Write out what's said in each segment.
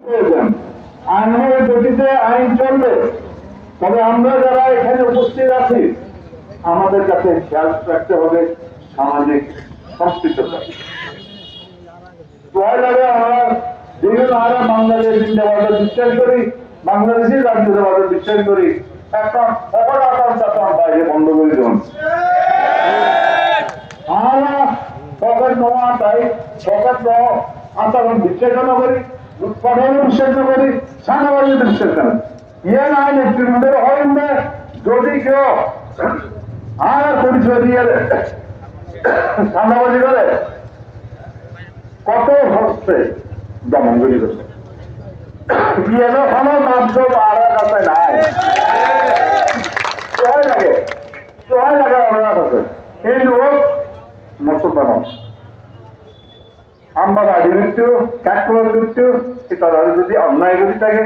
আইনের গতিতে আইন চলবে। তবে আমরা যারা এখানে উপস্থিত আছি আমাদের কাছে খেয়াল রাখতে হবে সামাজিক সম্পৃক্ততা। লাগে আমরা যেগুলো আমরা বাংলাদেশ জিন্দাবাদে বিশ্বাস করি, বাংলাদেশি জাতীয়তাবাদে বিশ্বাস করি, এখন খবর আকাশ বাইরে বন্ধ করে দেবেন। আমরা পকেট নেওয়া তাই পকেট নেওয়া আন্দোলন বিশ্বাস করি, উৎপাদন বিশ্বাস করি, সাংবাদিক বিশ্বাস করেন। ইয়ে নাই নেতৃত্বের হয় না যদি কেউ আর পরিচয় দিয়ে সাংবাদিক করে কত হচ্ছে দমন করি করছে এখনো মাত্র আর কাছে নাই লাগে আমার কাছে এই লোক মুসলমান আমরা বাড়ি দিচ্ছু কাজ করে দিচ্ছু তারা যদি অন্যায় যদি থাকে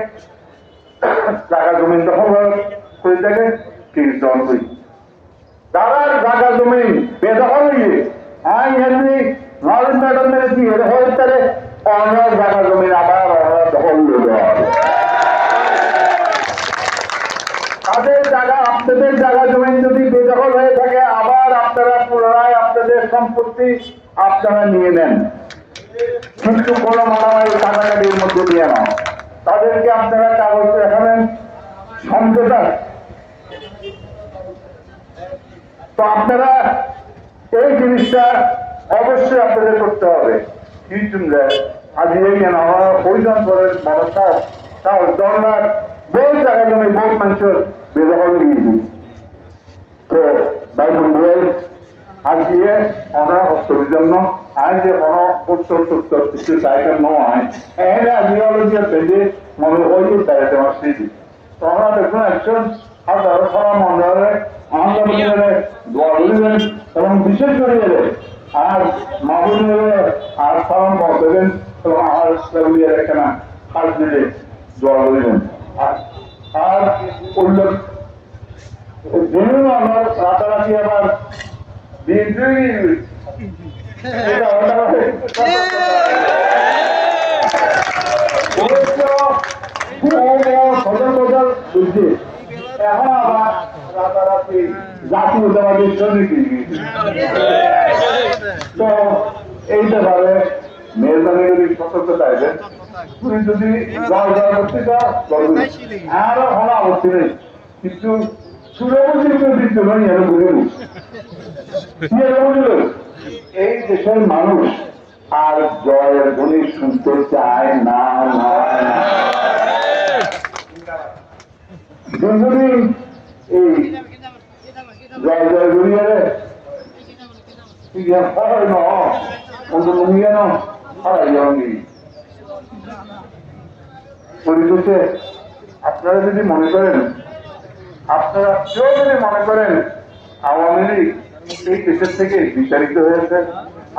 জায়গা জমিন দখল করে থাকে কীর্তন করি যারা জায়গা জমিন বেদখল হয়ে আইন হেনরি নরেন ম্যাডাম মেরেছি এর হয়ে তারে অন্য জায়গা জমিন আবার দখল তাদের জায়গা আপনাদের জায়গা জমিন যদি বেদখল হয়ে থাকে আবার আপনারা পুনরায় আপনাদের সম্পত্তি আপনারা নিয়ে নেন, কিন্তু কোনো মারামারি কাটাকাটির মধ্যে নিয়ে নাও। তাদেরকে আপনারা কাগজ দেখাবেন সমঝোতা। তো আপনারা এই জিনিসটা অবশ্যই আপনাদের করতে হবে। কি শুনলে আজ এই কেন আমার প্রয়োজন করে বড় সাহস দরকার বহু জায়গা জমি বহু মানুষের বেদখল দিয়েছি। তো ভাই বন্ধুরা আজকে আমরা হস্তর জন্য আজ যে কোনো উত্তর উত্তর কিছু চাইতে নয় এখানে আইডিওলজি পেজে মনে ওই দাঁড়াতে আসছি। তো আমরা দেখুন একজন হাজার সারা মন্ডলে আন্দোলনের দোয়া করিবেন এবং বিশেষ করে আর মাহবুবের আর সালাম দেবেন এবং আর এখানে হাত দিলে দোয়া করিবেন। আর উল্লেখ আমার রাতারাতি আবার এখন আবার রাতারাতি জাতীয়তাবাদী সমিতি। তো এই ব্যাপারে মেহরবানি যদি সতর্ক চাইবেন তুমি যদি করতে চাও আরো হওয়া আপত্তি নেই, কিন্তু এই দেশের মানুষ আর জয়ের ধ্বনি শুনতে চায় না। এই জয় জয় গড়িয়ে পরিশেষে আপনারা যদি মনে করেন আপনারা কেউ যদি মনে করেন আওয়ামী লীগ এই দেশের থেকে বিচারিত হয়েছে,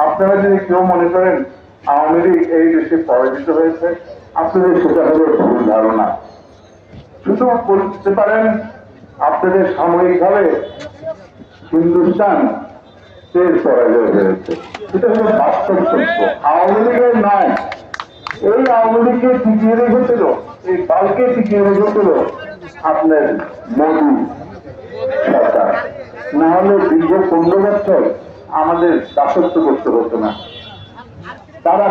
আপনারা যদি কেউ মনে করেন আওয়ামী লীগ এই দেশে পরাজিত হয়েছে, আপনাদের সেটা হলো ভুল ধারণা। শুধু বলতে পারেন আপনাদের সাময়িকভাবে হিন্দুস্তান শেষ পরাজয় হয়েছে, এটা হলো বাস্তব সত্য। আওয়ামী লীগের নয়, এই আওয়ামী লীগকে টিকিয়ে রেখেছিল, এই দলকে টিকিয়ে রেখেছিল আপনার মোদী সরকার। না হলে দীর্ঘ 15 বছর আমাদের দাসত্ব করতে হতো না। তারা